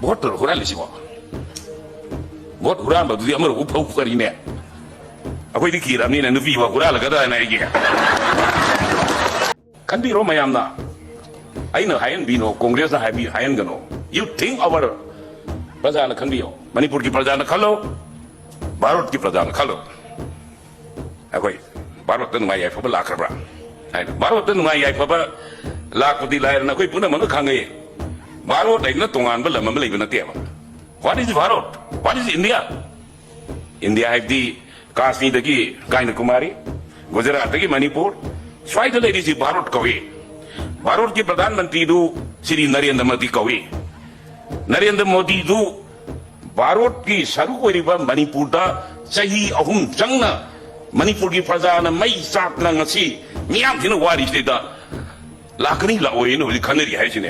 vote huralisimo vote huramba du amar upau karine akwai diki ramni na nufi wa hurala kada na yake kan bi roma yamna aina hayan bino congress na hayan gano you think our praja na kan biyo manipur ki praja na khalo bharat ki praja na khalo akwai bharat tan mai fa la khabra ai bharat tan mai fa ba la ko di lai na koi puna man khangai bharat ai na tongan ba lam ma leiba na te ba what is bharat what is india india have the kashmir dagi Kanyakumari gujarat dagi manipur swaida lady ji bharat kawi bharat ki pradhan mantri du shri narendra modi kawi narendra modi du bharat ki saru koi manipur da sahi ahum changna manipur ki praja na mai sak na ngasi miyam thina wari se da lakani la oi no khanari hai sine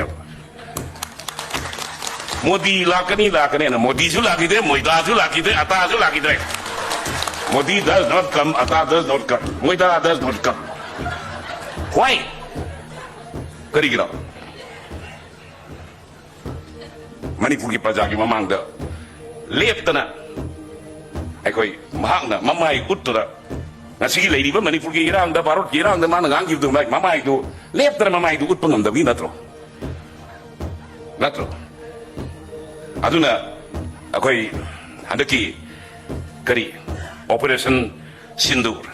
modi lakani na modi su laki de moida su laki de ata su laki de modi does not come ata does not come moida does not come why kari gira manipur ki praja ki mamang da leptana ai koi mahang na mamai uttura ngasi lady ba manipur ki irang da bharat ki irang da man ngang gi du mai mamai du leptana mamai du utpangam da bi natro aduna akoi handaki kari operation sindur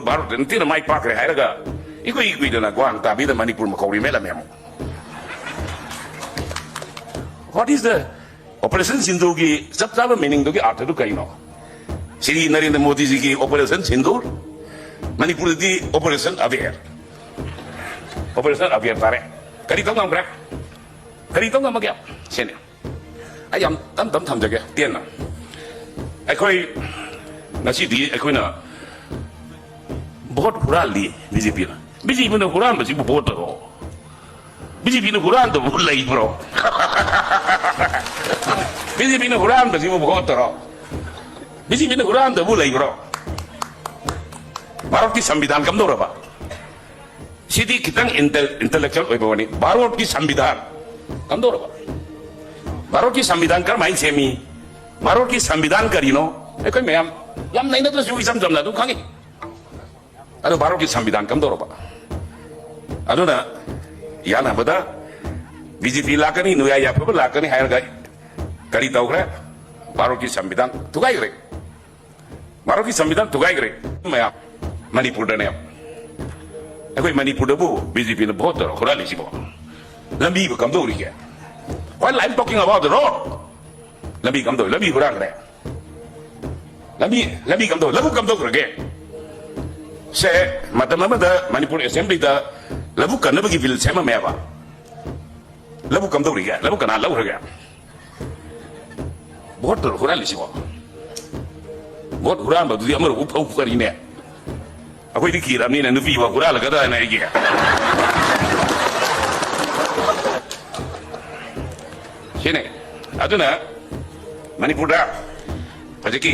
bharat entina mai pakre hairaga ikoi dana gwang ta bi da manipur ma kauri mela memo what is the operation sindur ki sab sab meaning do ki arth du kai no Shri Narendra Modi ji ki operation sindur manipur di operation aver tare kari tong ngam brak kari tong ngam kya sene ayam tam tham jage tien na akoi ngasi di akoi na बहुत बुरा ली BJP ने बुरा बची बहुत हो BJP ने बुरा तो भूल लाई ब्रो बीजेपी ने बुरा बची बहुत हो बीजेपी ने बुरा तो भूल लाई ब्रो भारत की संविधान कम दो रहा सीधी कितने इंटेलेक्चुअल हो बनी भारत की संविधान कम दो रहा भारत की संविधान कर माइन सेमी भारत की संविधान करी नो कोई मैं यम नहीं ना तो सुई समझना तू खांगे अरे भारत की संविधान कम दौर अदुना याना बदा बीजेपी लाकनी नुया या फिर लाकनी हायर गई करी तौरे भारत की संविधान तुगाई रे भारत की संविधान तुगाई रे मैं मणिपुर ने कोई मणिपुर बु बीजेपी ने बहुत खुरा लीसी बो लंबी कम दौरी है while I am talking about the road लंबी कम दो लंबी खुरा करे लंबी कम दो लघु कम दो करके से मतलब मणिपुर असेंबली दा लबु कनबगी बिल सेमा मेबा लबु कम दौरी गया लबु कना लौर गया बहुत हुरा लिसिबो बहुत हुरा बदुदी अमर उफौ करिने अखोई दि किरामनी ना नुफी वा हुरा लगदा ना इगे शेने अदुना मणिपुर दा हजकी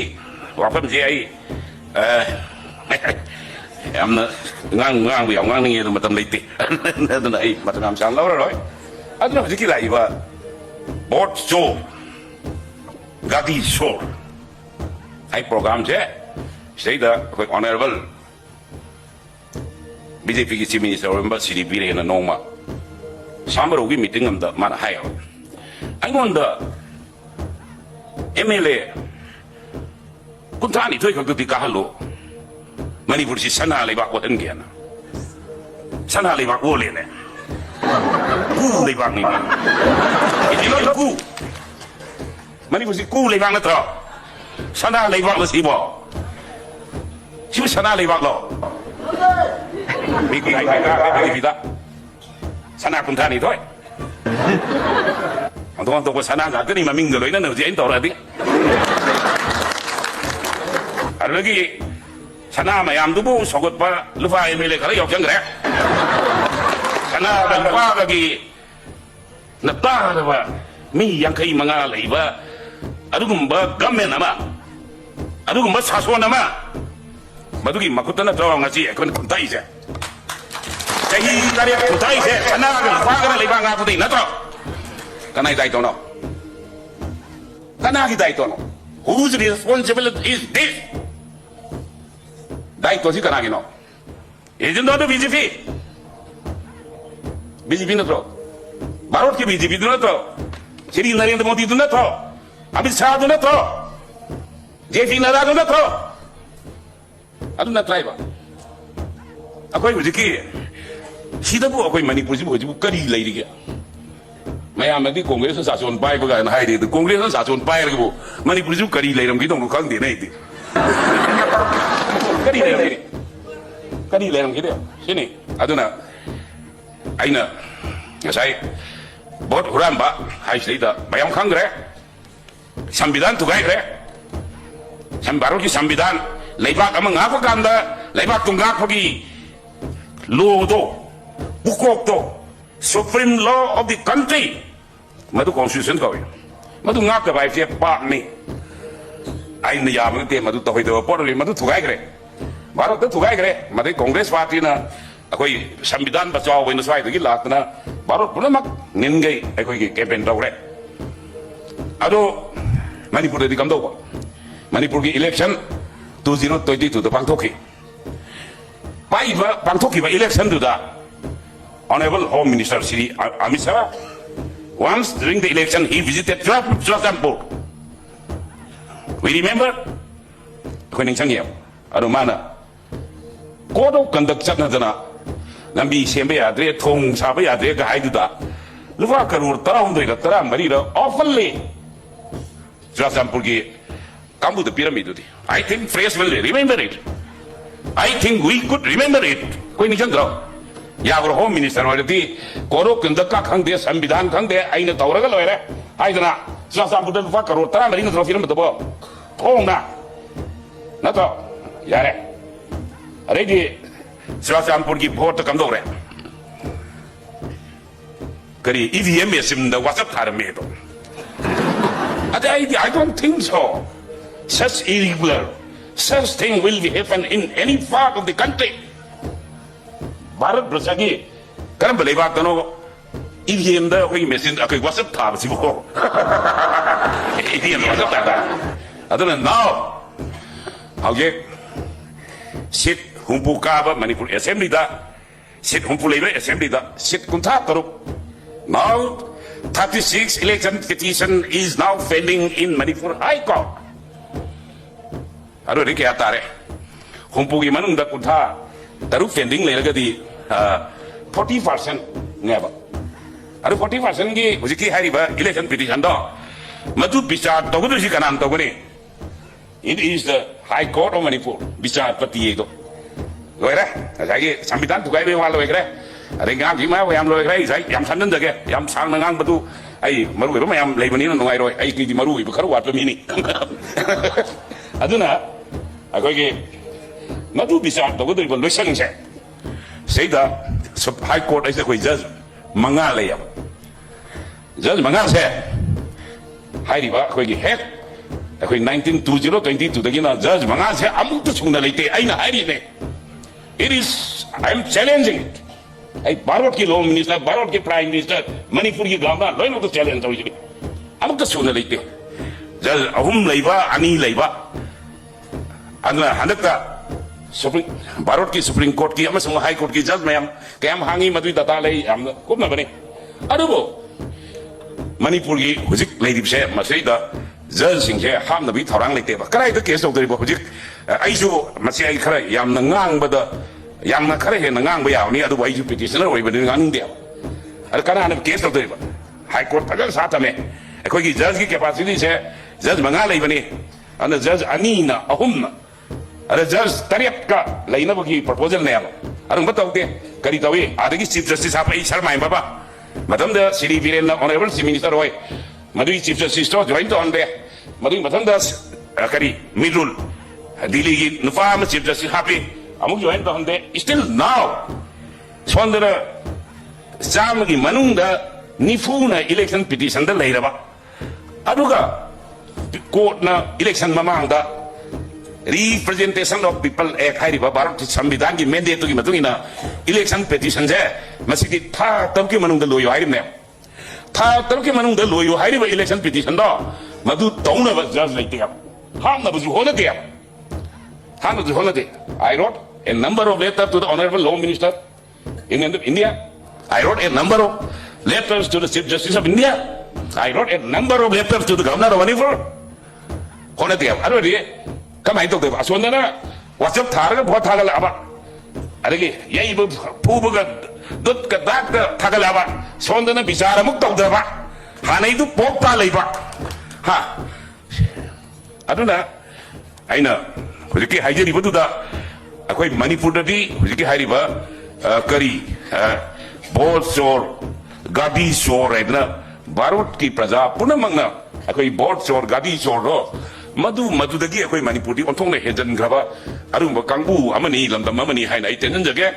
वाफम जे आई amna ngang bi ngang ni do matam leite aduna ai matam am sang laura roi aduna hojiki lai ba bot show gadi show ai program je sei da koi honorable BJP ki chief minister remember CDP re na noma samaro gi meeting am da man hayo ai mon da MLA kuntani thoi khak ti ka halo Manipur से सना लेबाक वतन गया ना सना लेबाक वो लेने कू लेबाक नहीं इतना कू मणिपुर से कू लेबाक ना था सना लेबाक ना सीबो सीबो सना लेबाक लो बिकी आई बिदा सना कुंठा नहीं थोय अंतों तो सना का कहीं ममिंग लोई ना नवजी इन तौर अभी अरलगी सना मैम दुबू सगत पर लुफा एमएलए खरा यौचंगरे सना लुफा की नता मी यांखई मंगा लेबा अदुगुंबा गवर्नमेंट अमा अदुगुंबा सासोन अमा मदुगी मकुतना तो ngasi अखन खुंताई से Chahi tari putai se sana ga paga le banga putai na to. Kanai dai to no. Kana ki dai to no. Whose responsibility is this? Dai to si kana ki no. Isn't that the BJP? BJP na to. Bharot ki BJP na to. Shri Narendra Modi na to. Amit Shah na to. JP Nadar na to. Adu na try ba. Akoy hujiki sidabu akoy Manipur si hujiki kari lairi kya. Mayam nadi Congress sa sason pai ba ga na hai de Congress sa sason pai ra ko Manipur si kari lairam ki dong khang de nai de. Kari lairam. Kari lairam ki de. Sini aduna aina ngasai bot huram ba hai sida mayam khang re. Sambidan tugai re. Sambaro ki sambidan leibak ama ngak kanda leibak tunggak pagi law do bukok do supreme law of the country madu constitution kau madu ngak ka bai fie pa ni ai na ya ma te madu to hoi do por ri madu thugai kre baro to thugai kre madu congress party na akoi sambidan ba chaw wen swai gi lat na baro punamak nin gai akoi gi campaign do re ado Manipur di kam do Manipur ki election 2022 the Pangtoki. By Pangtoki by election to the Honorable Home Minister Shri Amit Shah. Once during the election he visited Churampur. We remember when in Changyam, Arumana. Code of conduct Chatnadana, Nambi Sembe Adre, Tong Sabe Adre, Haiduda. Luvakarur Taram de Taram Marida, oftenly Churampurgi. Come to the pyramid. I think phrase will remember it. I think we could remember it. Koi ni chandra. Ya our home minister already koro kundaka khang de sambidan khang de aina tawraga loire. Ai dana sa budan fa karo tara mari na film to bo. Thong na. Na to. Yare. Are di Srasampur ki vote kam do re. Kari EVM sim da WhatsApp thar me to. I don't think so. Such irregular, such thing will be happen in any part of the country. Bharat Bharsha ki karam balai baat kano EVM da koi message akai WhatsApp tha basi bo. EVM WhatsApp tha. Adana now okay sit humpu ka ba Manipur assembly da sit humpu leba assembly da sit kuntha taruk. Now 36 election petition is now pending in Manipur High Court. Aduh ini kayak tarik, humpugi mana undak kuntha, taruh pending lagi lagi di 40% ngapa? Aduh 40% ki, mesti hari bah election petition dah, madu bicara tahu tu sih kanan tahu ni. It is the High Court of Manipur bicara seperti itu. Loh lagi sambitan tu kaya memang loh ada yang gimana, yang loh saya yang sana jaga, yang sang nengang betul, maru itu yang lain ni nungai roy, kiri maru itu karu apa mini. Aduna, aku ini, madu bisa tahu tu ibu luasan saya. Saya High Court itu kau judge mangal ya. Judge mangal saya. Hari ini aku ini head, aku 1920-22 lagi na judge mangal saya. Amuk tu sungguh lagi. Aina hari ini. It is, I am challenging it. Bharot ki law minister, Bharot ki prime minister, Manipur ki governor, lain tu challenge tahu jadi. Amuk tu sungguh lagi. Judge ahum laiba, ani laiba. Anda hendak tak Bharot ki Supreme Court ki, ama semua High Court ki judge mayam, kaya am hangi madui data lay, am kau mana bani? Aduh bo, Manipur ki hujik lay di saya, masih dah judge sing saya ham nabi thorang lay teba. Kerana itu case dokter bo hujik, aisu masih ai kerana yang nengang benda, yang nak kerana yang nengang bayar ni aduh aisu petitioner oi benda nengang dia. Ada kerana ada case dokter bo, High Court pada saat ame, kau ki judge ki capacity saya judge mengalai bani, anda judge ani na ahum na. Ada judge tariap ka lain apa ki proposal ni apa? Ada betul ke? Kali tahu ada ki Chief Justice apa isar main bapa? Macam dah Sri Virendra Honorable Chief Minister roy, madu Chief Justice tu join tu ande, madu macam dah kali Mirul, Delhi ki nufa Chief Justice happy, amuk join tu ande. Still now, sondera jam ki manung dah nifu na election petition dah lahir apa? Aduh ka court na election mamang dah Representation of People Act हाइरिबा Bharat की संविधान की mandate की मतुंगिना election petition से मसिकी था तब के मनुंग लोयो हाइरिबने था तब के मनुंग लोयो हाइरिबा इलेक्शन पेटिशन दो मधु तौना बस जज लेते हैं हम ना बस होने दे हम ना होने दे I wrote a number of letters to the Honorable Law Minister in India. I wrote a number of letters to the Chief Justice of India. I wrote a number of letters to the Governor of Manipur. होने दे अरे ये कमाई तो दे असोंदना WhatsApp थारगा बहुत थागल अब अरे कि यही वो पूबगा दुत का दाग का थागल अब सोंदना बिचारा मुक्त हो जाबा हाँ नहीं तो पोपा लेबा हाँ अदुना आइना हुजकी हाइजरी बदुदा अकोई मणिपुर दी हुजकी हाइरिबा करी बोल शोर गादी शोर है ना भारत की प्रजा पुनः मंगना अकोई बोल शोर गादी शोर रो मधुदगी अकोई मणिपुर दी ओंथोंग ने हेजन ग्रबा अरुंबा कांगू अमनी लंदम अमनी हाइना इतेनन जगे